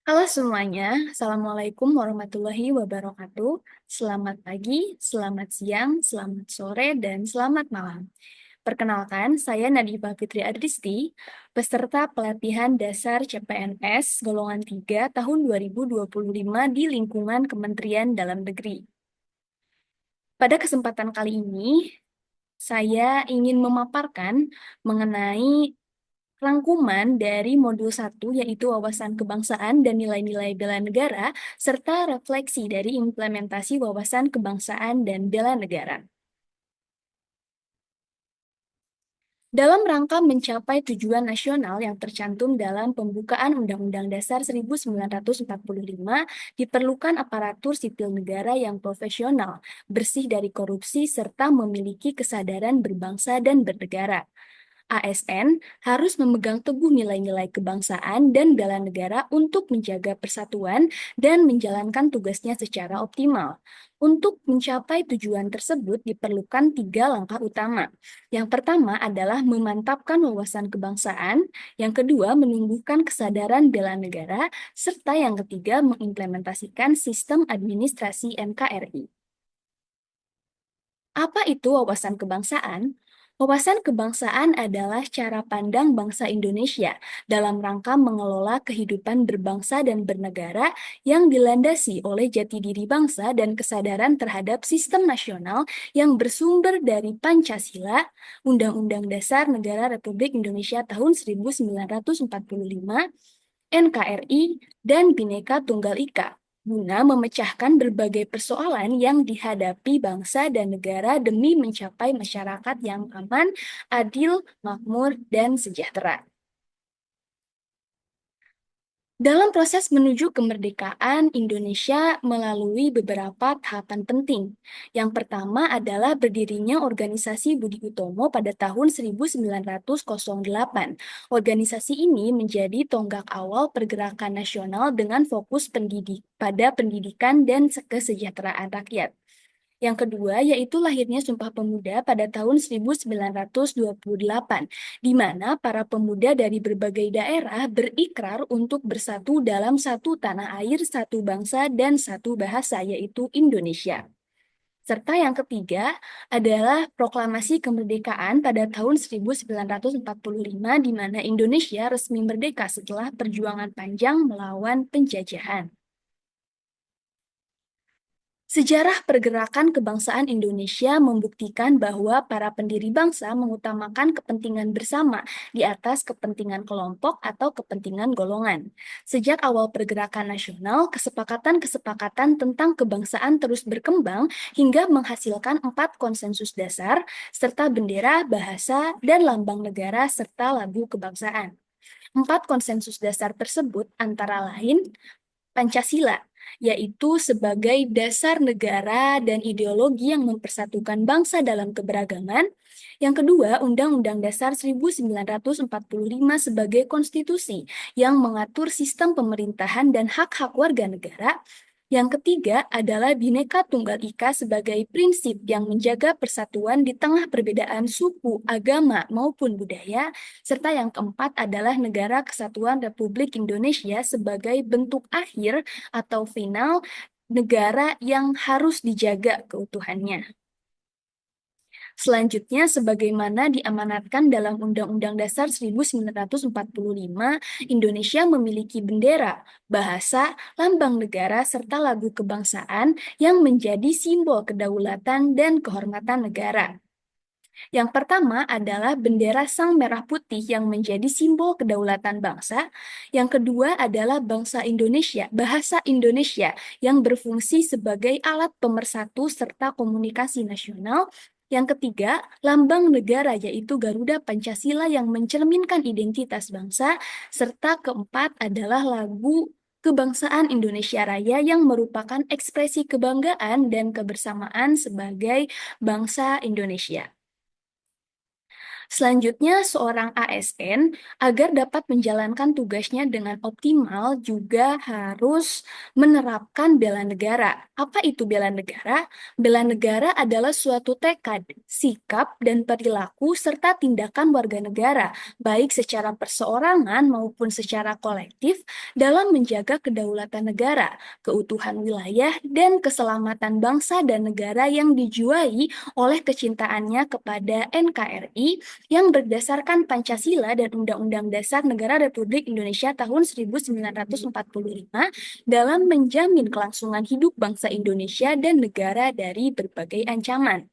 Halo semuanya, Assalamualaikum warahmatullahi wabarakatuh. Selamat pagi, selamat siang, selamat sore, dan selamat malam. Perkenalkan, saya Nadifa Fitri Adristi, peserta pelatihan dasar CPNS golongan 3 tahun 2025 di lingkungan Kementerian Dalam Negeri. Pada kesempatan kali ini, saya ingin memaparkan mengenai rangkuman dari modul 1 yaitu wawasan kebangsaan dan nilai-nilai bela negara, serta refleksi dari implementasi wawasan kebangsaan dan bela negara. Dalam rangka mencapai tujuan nasional yang tercantum dalam pembukaan Undang-Undang Dasar 1945, diperlukan aparatur sipil negara yang profesional, bersih dari korupsi, serta memiliki kesadaran berbangsa dan bernegara. ASN harus memegang teguh nilai-nilai kebangsaan dan bela negara untuk menjaga persatuan dan menjalankan tugasnya secara optimal. Untuk mencapai tujuan tersebut diperlukan 3 langkah utama. Yang pertama adalah memantapkan wawasan kebangsaan, yang kedua menumbuhkan kesadaran bela negara, serta yang ketiga mengimplementasikan sistem administrasi NKRI. Apa itu wawasan kebangsaan? Wawasan kebangsaan adalah cara pandang bangsa Indonesia dalam rangka mengelola kehidupan berbangsa dan bernegara yang dilandasi oleh jati diri bangsa dan kesadaran terhadap sistem nasional yang bersumber dari Pancasila, Undang-Undang Dasar Negara Republik Indonesia tahun 1945, NKRI, dan Bhinneka Tunggal Ika, guna memecahkan berbagai persoalan yang dihadapi bangsa dan negara demi mencapai masyarakat yang aman, adil, makmur, dan sejahtera. Dalam proses menuju kemerdekaan, Indonesia melalui beberapa tahapan penting. Yang pertama adalah berdirinya Organisasi Budi Utomo pada tahun 1908. Organisasi ini menjadi tonggak awal pergerakan nasional dengan fokus pada pendidikan dan kesejahteraan rakyat. Yang kedua, yaitu lahirnya Sumpah Pemuda pada tahun 1928, di mana para pemuda dari berbagai daerah berikrar untuk bersatu dalam satu tanah air, satu bangsa, dan satu bahasa, yaitu Indonesia. Serta yang ketiga adalah proklamasi kemerdekaan pada tahun 1945, di mana Indonesia resmi merdeka setelah perjuangan panjang melawan penjajahan. Sejarah pergerakan kebangsaan Indonesia membuktikan bahwa para pendiri bangsa mengutamakan kepentingan bersama di atas kepentingan kelompok atau kepentingan golongan. Sejak awal pergerakan nasional, kesepakatan-kesepakatan tentang kebangsaan terus berkembang hingga menghasilkan 4 konsensus dasar, serta bendera, bahasa, dan lambang negara, serta lagu kebangsaan. 4 konsensus dasar tersebut antara lain Pancasila, yaitu sebagai dasar negara dan ideologi yang mempersatukan bangsa dalam keberagaman. Yang kedua, Undang-Undang Dasar 1945 sebagai konstitusi yang mengatur sistem pemerintahan dan hak-hak warga negara. Yang ketiga adalah Bhinneka Tunggal Ika sebagai prinsip yang menjaga persatuan di tengah perbedaan suku, agama, maupun budaya. Serta yang keempat adalah Negara Kesatuan Republik Indonesia sebagai bentuk akhir atau final negara yang harus dijaga keutuhannya. Selanjutnya, sebagaimana diamanatkan dalam Undang-Undang Dasar 1945, Indonesia memiliki bendera, bahasa, lambang negara, serta lagu kebangsaan yang menjadi simbol kedaulatan dan kehormatan negara. Yang pertama adalah bendera Sang Merah Putih yang menjadi simbol kedaulatan bangsa. Yang kedua adalah bangsa Indonesia, bahasa Indonesia yang berfungsi sebagai alat pemersatu serta komunikasi nasional. Yang ketiga, lambang negara yaitu Garuda Pancasila yang mencerminkan identitas bangsa. Serta keempat adalah lagu Kebangsaan Indonesia Raya yang merupakan ekspresi kebanggaan dan kebersamaan sebagai bangsa Indonesia. Selanjutnya, seorang ASN agar dapat menjalankan tugasnya dengan optimal juga harus menerapkan bela negara. Apa itu bela negara? Bela negara adalah suatu tekad, sikap, dan perilaku serta tindakan warga negara, baik secara perseorangan maupun secara kolektif, dalam menjaga kedaulatan negara, keutuhan wilayah, dan keselamatan bangsa dan negara yang dijuai oleh kecintaannya kepada NKRI yang berdasarkan Pancasila dan Undang-Undang Dasar Negara Republik Indonesia tahun 1945 dalam menjamin kelangsungan hidup bangsa Indonesia dan negara dari berbagai ancaman.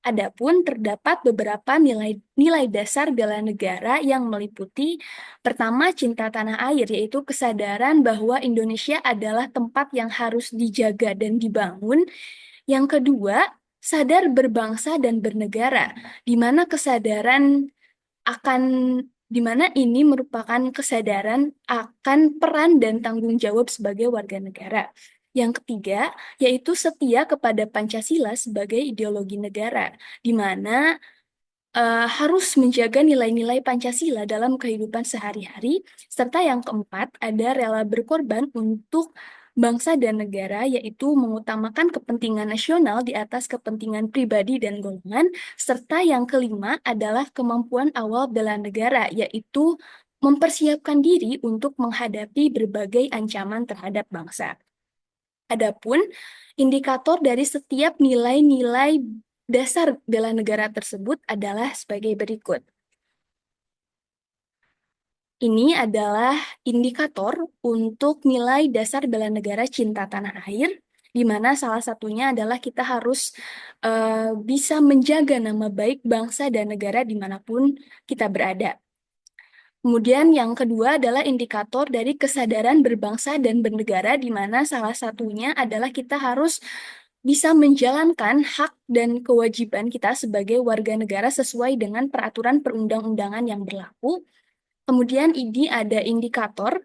Adapun terdapat beberapa nilai dasar bela negara yang meliputi pertama cinta tanah air, yaitu kesadaran bahwa Indonesia adalah tempat yang harus dijaga dan dibangun. Yang kedua, sadar berbangsa dan bernegara, di mana akan di mana ini merupakan kesadaran akan peran dan tanggung jawab sebagai warga negara. Yang ketiga, yaitu setia kepada Pancasila sebagai ideologi negara, di mana harus menjaga nilai-nilai Pancasila dalam kehidupan sehari-hari, serta yang keempat, ada rela berkorban untuk bangsa dan negara, yaitu mengutamakan kepentingan nasional di atas kepentingan pribadi dan golongan, serta yang kelima adalah kemampuan awal bela negara, yaitu mempersiapkan diri untuk menghadapi berbagai ancaman terhadap bangsa. Adapun indikator dari setiap nilai-nilai dasar bela negara tersebut adalah sebagai berikut. Ini adalah indikator untuk nilai dasar bela negara cinta tanah air, di mana salah satunya adalah kita harus bisa menjaga nama baik bangsa dan negara dimanapun kita berada. Kemudian yang kedua adalah indikator dari kesadaran berbangsa dan bernegara, di mana salah satunya adalah kita harus bisa menjalankan hak dan kewajiban kita sebagai warga negara sesuai dengan peraturan perundang-undangan yang berlaku. Kemudian ini ada indikator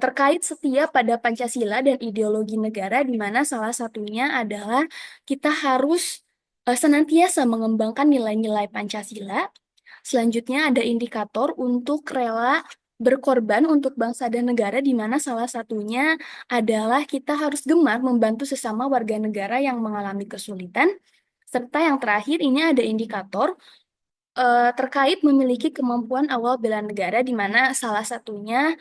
terkait setia pada Pancasila dan ideologi negara, di mana salah satunya adalah kita harus senantiasa mengembangkan nilai-nilai Pancasila. Selanjutnya ada indikator untuk rela berkorban untuk bangsa dan negara, di mana salah satunya adalah kita harus gemar membantu sesama warga negara yang mengalami kesulitan. Serta yang terakhir ini ada indikator terkait memiliki kemampuan awal bela negara, di mana salah satunya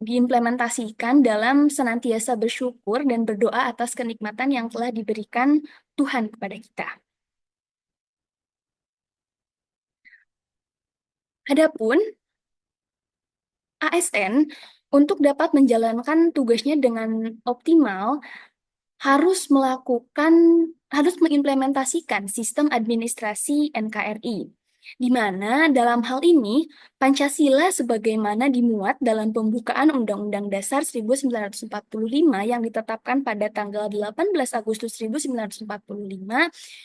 diimplementasikan dalam senantiasa bersyukur dan berdoa atas kenikmatan yang telah diberikan Tuhan kepada kita. Adapun ASN untuk dapat menjalankan tugasnya dengan optimal harus mengimplementasikan sistem administrasi NKRI, di mana dalam hal ini Pancasila sebagaimana dimuat dalam pembukaan Undang-Undang Dasar 1945 yang ditetapkan pada tanggal 18 Agustus 1945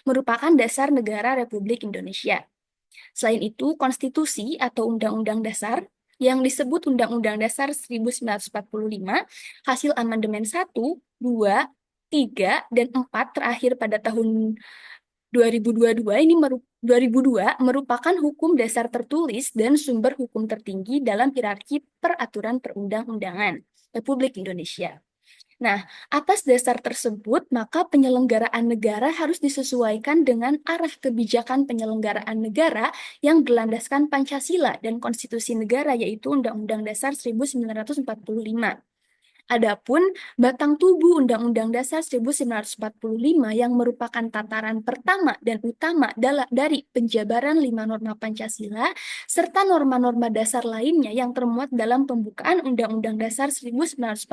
merupakan dasar negara Republik Indonesia. Selain itu, konstitusi atau Undang-Undang Dasar yang disebut Undang-Undang Dasar 1945 hasil amandemen 1, 2, 3, dan 4 terakhir pada tahun 2002 merupakan hukum dasar tertulis dan sumber hukum tertinggi dalam hierarki peraturan perundang-undangan Republik Indonesia. Nah, atas dasar tersebut, maka penyelenggaraan negara harus disesuaikan dengan arah kebijakan penyelenggaraan negara yang berlandaskan Pancasila dan Konstitusi Negara, yaitu Undang-Undang Dasar 1945. Adapun batang tubuh Undang-Undang Dasar 1945 yang merupakan tataran pertama dan utama dari penjabaran 5 norma Pancasila serta norma-norma dasar lainnya yang termuat dalam pembukaan Undang-Undang Dasar 1945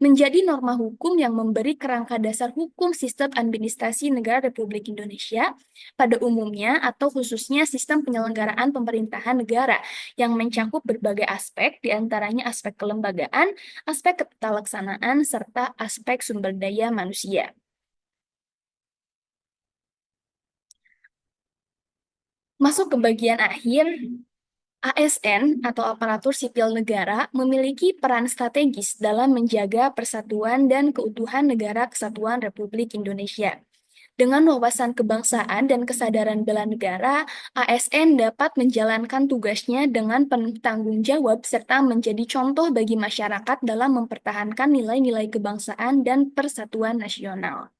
menjadi norma hukum yang memberi kerangka dasar hukum sistem administrasi negara Republik Indonesia pada umumnya atau khususnya sistem penyelenggaraan pemerintahan negara yang mencakup berbagai aspek, diantaranya aspek kelembagaan, aspek ketalaksanaan, serta aspek sumber daya manusia. Masuk ke bagian akhir, ASN atau aparatur sipil negara memiliki peran strategis dalam menjaga persatuan dan keutuhan negara kesatuan Republik Indonesia. Dengan wawasan kebangsaan dan kesadaran bela negara, ASN dapat menjalankan tugasnya dengan penuh tanggung jawab serta menjadi contoh bagi masyarakat dalam mempertahankan nilai-nilai kebangsaan dan persatuan nasional.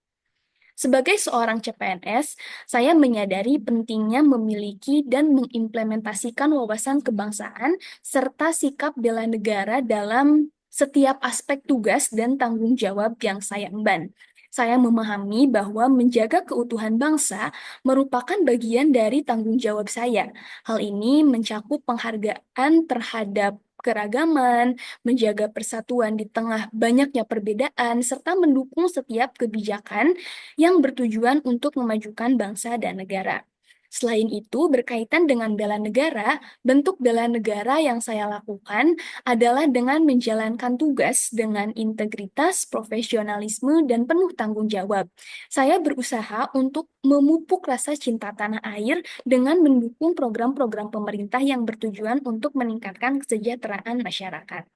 Sebagai seorang CPNS, saya menyadari pentingnya memiliki dan mengimplementasikan wawasan kebangsaan serta sikap bela negara dalam setiap aspek tugas dan tanggung jawab yang saya emban. Saya memahami bahwa menjaga keutuhan bangsa merupakan bagian dari tanggung jawab saya. Hal ini mencakup penghargaan terhadap keragaman, menjaga persatuan di tengah banyaknya perbedaan, serta mendukung setiap kebijakan yang bertujuan untuk memajukan bangsa dan negara. Selain itu, berkaitan dengan bela negara, bentuk bela negara yang saya lakukan adalah dengan menjalankan tugas dengan integritas, profesionalisme, dan penuh tanggung jawab. Saya berusaha untuk memupuk rasa cinta tanah air dengan mendukung program-program pemerintah yang bertujuan untuk meningkatkan kesejahteraan masyarakat.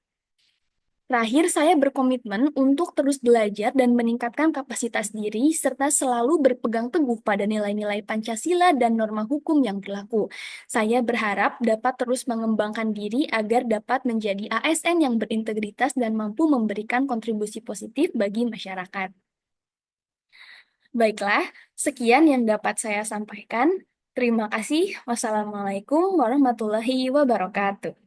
Terakhir, saya berkomitmen untuk terus belajar dan meningkatkan kapasitas diri, serta selalu berpegang teguh pada nilai-nilai Pancasila dan norma hukum yang berlaku. Saya berharap dapat terus mengembangkan diri agar dapat menjadi ASN yang berintegritas dan mampu memberikan kontribusi positif bagi masyarakat. Baiklah, sekian yang dapat saya sampaikan. Terima kasih. Wassalamualaikum warahmatullahi wabarakatuh.